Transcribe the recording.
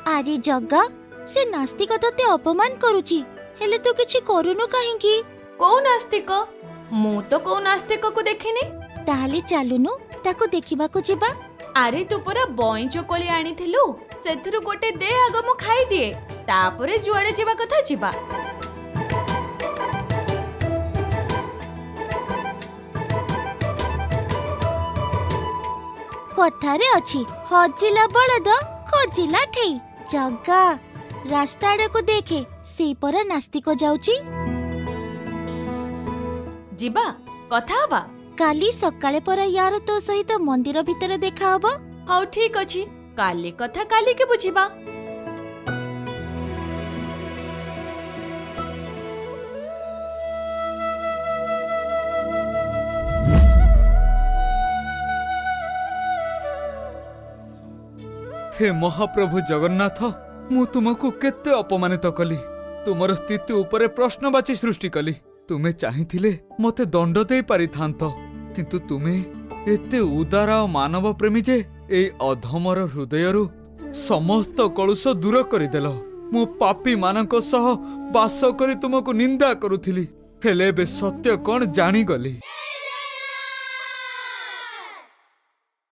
ଆରେ ଜଗା, ସେ ନାସ୍ତିକ ତତେ ଅପମାନ କରୁଛି, ହେଲେ ତୁ କିଛି କରୁନୁ କାହିଁକି? କୋଉ ନାସ୍ତିକ? ମୁଁ ତ କୋଉ ନାସ୍ତିକକୁ ଦେଖିନି। ତାହେଲେ ଚାଲୁନୁ ତାକୁ ଦେଖିବାକୁ ଯିବା। ଆରେ ତୁ ପରା ବଇଁ ଚୋକଳି ଆଣିଥିଲୁ, ସେଥିରୁ ଗୋଟେ ଦେ, ଆଗ ମୁଁ ଖାଇଦିଏ, ତାପରେ ଯୁଆଡେ ଯିବା କଥା ଯିବା। କଥାରେ ଅଛି, ହଜିଲା ବଳଦ ଖୋଜିଲା ଠେଇ। ଜଗା, ରାସ୍ତା ଆଡକୁ ଦେଖେ, ସେଇ ପରା ନାସ୍ତିକ ଯାଉଛି। ଯିବା, କଥା ହବା। କାଲି ସକାଳେ ପରା ୟାର ତୋ ସହିତ ମନ୍ଦିର ଭିତରେ ଦେଖା ହବ। ହଉ ଠିକ ଅଛି, କାଲି କଥା କାଲିକି ବୁଝିବା। हे महाप्रभु जगन्नाथ, मु तुमको केते अपमानित कली, तुमर स्थिति उपरे प्रश्नवाची सृष्टि कली। तुमे चाहिथिले मते दंड दे पारि थांत, किंतु तुमे एते उदार और मानव प्रेमी जे ए अधमर हृदयरु समस्त कलुष दूर करिदेल। मु पापी मानक सह बास करी तुमको निंदा करुथिली, हेले बे सत्य कोन जानी गली।